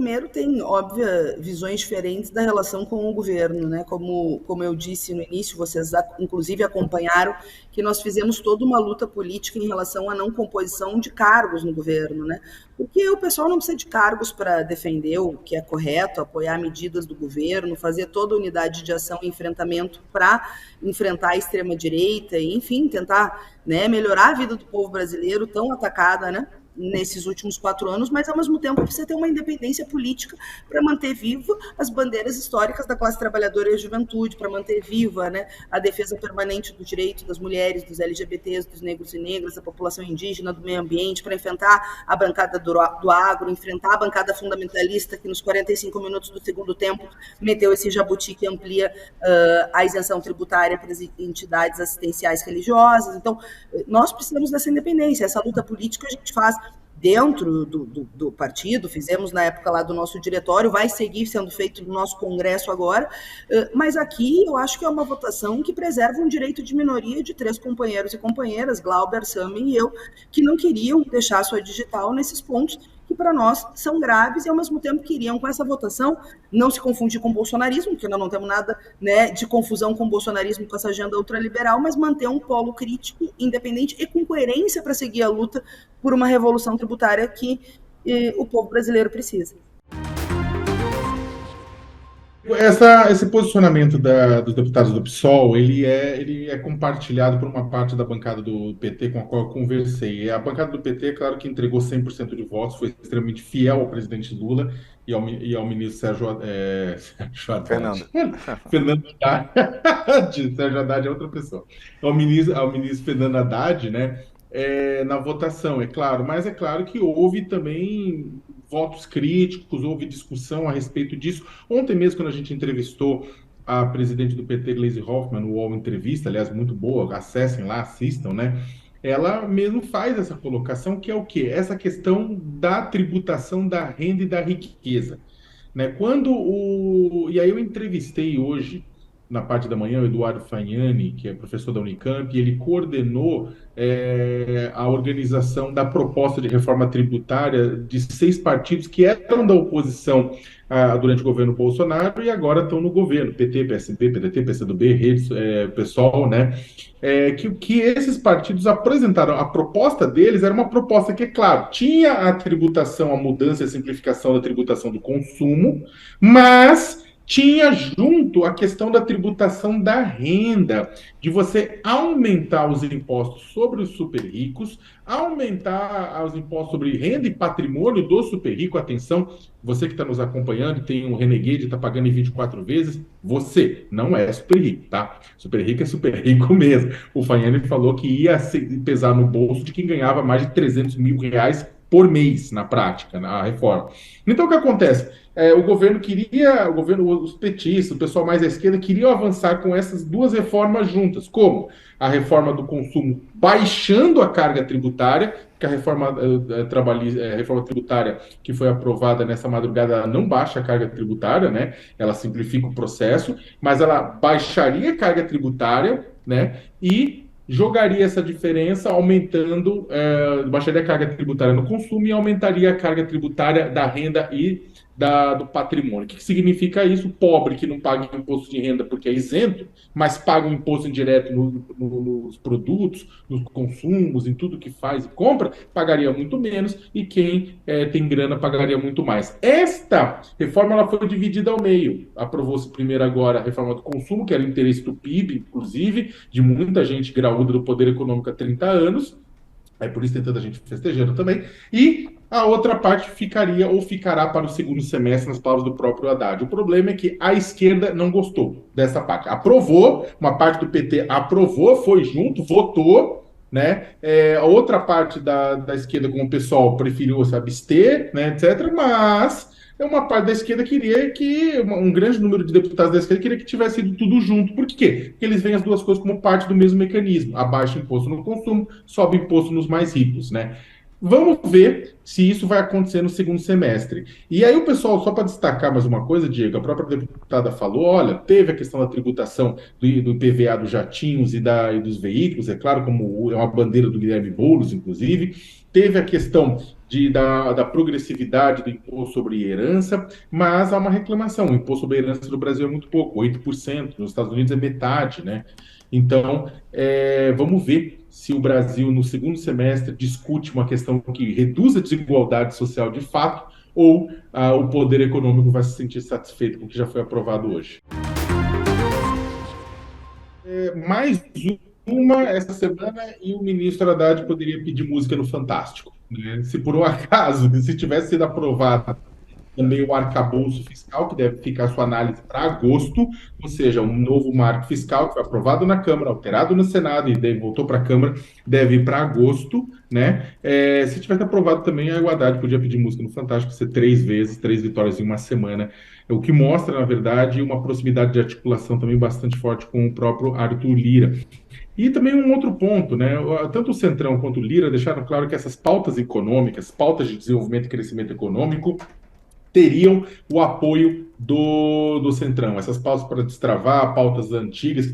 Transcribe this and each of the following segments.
primeiro, tem, óbvia, visões diferentes da relação com o governo, né? Como eu disse no início, vocês inclusive acompanharam que nós fizemos toda uma luta política em relação à não composição de cargos no governo, né? Porque o pessoal não precisa de cargos para defender o que é correto, apoiar medidas do governo, fazer toda a unidade de ação e enfrentamento para enfrentar a extrema-direita, e, enfim, tentar, né, melhorar a vida do povo brasileiro tão atacada, né, nesses últimos 4 anos, mas ao mesmo tempo precisa ter uma independência política para manter viva as bandeiras históricas da classe trabalhadora e da juventude, para manter viva, né, a defesa permanente do direito das mulheres, dos LGBTs, dos negros e negras, da população indígena, do meio ambiente, para enfrentar a bancada do agro, enfrentar a bancada fundamentalista que nos 45 minutos do segundo tempo meteu esse jabuti que amplia a isenção tributária para as entidades assistenciais religiosas. Então, nós precisamos dessa independência. Essa luta política a gente faz dentro do partido, fizemos na época lá do nosso diretório, vai seguir sendo feito no nosso congresso agora, mas aqui eu acho que é uma votação que preserva um direito de minoria de 3 companheiros e companheiras, Glauber, Sami e eu, que não queriam deixar sua digital nesses pontos que para nós são graves e ao mesmo tempo queriam com essa votação não se confundir com o bolsonarismo, porque nós não temos nada, né, de confusão com o bolsonarismo, com essa agenda ultraliberal, mas manter um polo crítico, independente e com coerência para seguir a luta por uma revolução tributária que o povo brasileiro precisa. Esse posicionamento dos deputados do PSOL, ele é compartilhado por uma parte da bancada do PT com a qual eu conversei. E a bancada do PT, claro que entregou 100% de votos, foi extremamente fiel ao presidente Lula e ao ministro Sérgio Haddad. Fernando Haddad. Sérgio Haddad é outra pessoa. Ao ministro Fernando Haddad, né, na votação, é claro. Mas é claro que houve também votos críticos, houve discussão a respeito disso. Ontem mesmo, quando a gente entrevistou a presidente do PT, Gleisi Hoffmann, no UOL Entrevista, aliás, muito boa, acessem lá, assistam, né? Ela mesmo faz essa colocação, que é o quê? Essa questão da tributação da renda e da riqueza, né? E aí eu entrevistei hoje, na parte da manhã, o Eduardo Fagnani, que é professor da Unicamp, e ele coordenou a organização da proposta de reforma tributária de 6 partidos que eram da oposição durante o governo Bolsonaro e agora estão no governo, PT, PSB, PDT, PCdoB, Rede, PSOL, né? Que esses partidos apresentaram. A proposta deles era uma proposta que, é claro, tinha a tributação, a mudança e a simplificação da tributação do consumo, mas tinha junto a questão da tributação da renda, de você aumentar os impostos sobre os super ricos, aumentar os impostos sobre renda e patrimônio do super rico. Atenção, você que está nos acompanhando, tem um Renegade, está pagando em 24 vezes, você não é super rico, tá? Super rico é super rico mesmo. O Fagnani falou que ia pesar no bolso de quem ganhava mais de 300 mil reais por mês, na prática, na reforma. Então, o que acontece? Os petistas, o pessoal mais à esquerda, queriam avançar com essas 2 reformas juntas. Como? A reforma do consumo baixando a carga tributária, que a reforma tributária que foi aprovada nessa madrugada, ela não baixa a carga tributária, né? Ela simplifica o processo, mas ela baixaria a carga tributária, né? E jogaria essa diferença baixaria a carga tributária no consumo e aumentaria a carga tributária da renda e do patrimônio. O que significa isso? O pobre que não paga imposto de renda porque é isento, mas paga um imposto indireto nos produtos, nos consumos, em tudo que faz e compra, pagaria muito menos, e quem tem grana pagaria muito mais. Esta reforma ela foi dividida ao meio. Aprovou-se primeiro agora a reforma do consumo, que era o interesse do PIB, inclusive, de muita gente graúda do poder econômico há 30 anos, por isso tem tanta gente festejando também, e a outra parte ficará para o segundo semestre, nas palavras do próprio Haddad. O problema é que a esquerda não gostou dessa parte. Aprovou, uma parte do PT aprovou, foi junto, votou, né? A outra parte da esquerda, como o pessoal preferiu se abster, né, etc., mas uma parte da esquerda queria que, um grande número de deputados da esquerda queria que tivesse ido tudo junto. Por quê? Porque eles veem as 2 coisas como parte do mesmo mecanismo. Abaixa imposto no consumo, sobe imposto nos mais ricos, né? Vamos ver se isso vai acontecer no segundo semestre. E aí o pessoal, só para destacar mais uma coisa, Diego, a própria deputada falou, olha, teve a questão da tributação do IPVA dos jatinhos e dos veículos, é claro, como é uma bandeira do Guilherme Boulos, inclusive. teve a questão da progressividade do imposto sobre herança, mas há uma reclamação. O imposto sobre herança no Brasil é muito pouco, 8%, nos Estados Unidos é metade, né? Então, vamos ver se o Brasil, no segundo semestre, discute uma questão que reduz a desigualdade social de fato, ou o poder econômico vai se sentir satisfeito com o que já foi aprovado hoje. Mais uma essa semana e o ministro Haddad poderia pedir música no Fantástico, né? Se por um acaso, se tivesse sido aprovado também o arcabouço fiscal, que deve ficar sua análise para agosto, ou seja, um novo marco fiscal que foi aprovado na Câmara, alterado no Senado e daí voltou para a Câmara, deve ir para agosto, né? Se tivesse aprovado também, a Haddad podia pedir música no Fantástico, ser 3 vezes, 3 vitórias em uma semana, o que mostra, na verdade, uma proximidade de articulação também bastante forte com o próprio Arthur Lira. E também um outro ponto, né? Tanto o Centrão quanto o Lira deixaram claro que essas pautas econômicas, pautas de desenvolvimento e crescimento econômico, teriam o apoio do Centrão. Essas pautas para destravar, pautas antigas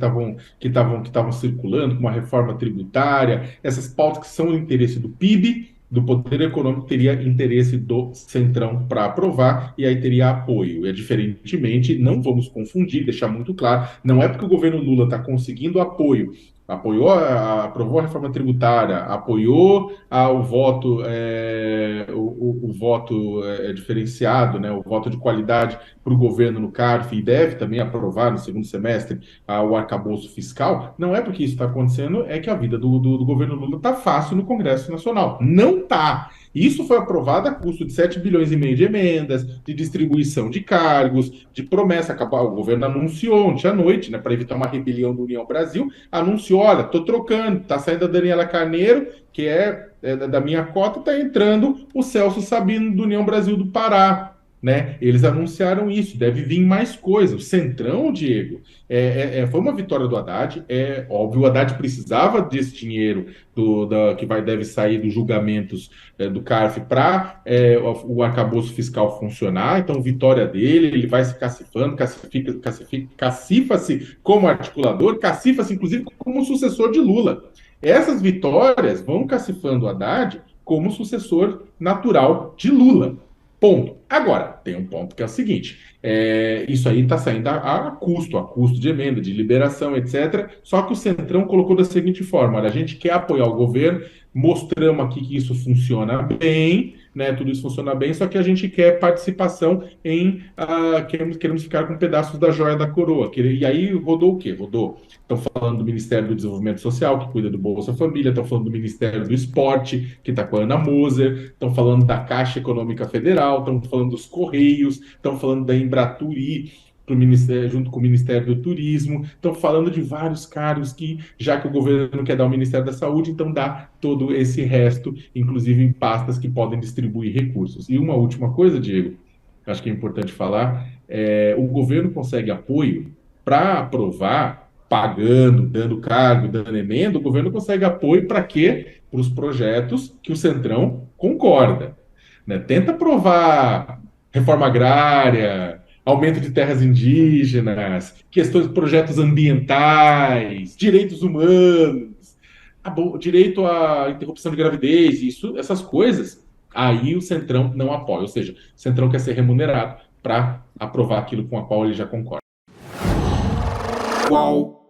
que estavam circulando, como a reforma tributária, essas pautas que são do interesse do PIB, do poder econômico, teria interesse do Centrão para aprovar, e aí teria apoio. E, diferentemente, não vamos confundir, deixar muito claro, não é porque o governo Lula está conseguindo apoio, aprovou a reforma tributária, apoiou o voto, o voto diferenciado, né, o voto de qualidade para o governo no CARF, e deve também aprovar no segundo semestre o arcabouço fiscal. Não é porque isso está acontecendo, é que a vida do governo Lula está fácil no Congresso Nacional. Não está. Isso foi aprovado a custo de 7 bilhões e meio de emendas, de distribuição de cargos, de promessa. O governo anunciou ontem à noite, né, para evitar uma rebelião do União Brasil, anunciou, olha, estou trocando, está saindo a Daniela Carneiro, que é da minha cota, está entrando o Celso Sabino do União Brasil do Pará. Né? Eles anunciaram isso, deve vir mais coisa. O Centrão, Diego, foi uma vitória do Haddad, é óbvio, o Haddad precisava desse dinheiro que deve sair dos julgamentos do CARF para o arcabouço fiscal funcionar, então vitória dele, ele vai se cacifando, cacifa-se como articulador, cacifa-se inclusive como sucessor de Lula. Essas vitórias vão cacifando o Haddad como sucessor natural de Lula. Ponto. Agora, tem um ponto que é o seguinte: isso aí está saindo a custo de emenda, de liberação, etc. Só que o Centrão colocou da seguinte forma: olha, a gente quer apoiar o governo, mostramos aqui que isso funciona bem, né? Tudo isso funciona bem, só que a gente quer participação queremos ficar com pedaços da joia da coroa. E aí rodou o quê? Estão falando do Ministério do Desenvolvimento Social, que cuida do Bolsa Família, estão falando do Ministério do Esporte, que está com a Ana Moser, estão falando da Caixa Econômica Federal, estão falando dos Correios, estão falando da Embraturi, junto com o Ministério do Turismo, estão falando de vários cargos que, já que o governo quer dar ao Ministério da Saúde, então dá todo esse resto, inclusive em pastas que podem distribuir recursos. E uma última coisa, Diego, acho que é importante falar, o governo consegue apoio para aprovar, pagando, dando cargo, dando emenda, o governo consegue apoio para quê? Para os projetos que o Centrão concorda. Né? Tenta aprovar reforma agrária, aumento de terras indígenas, questões de projetos ambientais, direitos humanos, direito à interrupção de gravidez, essas coisas, aí o Centrão não apoia. Ou seja, o Centrão quer ser remunerado para aprovar aquilo com a qual ele já concorda. Qual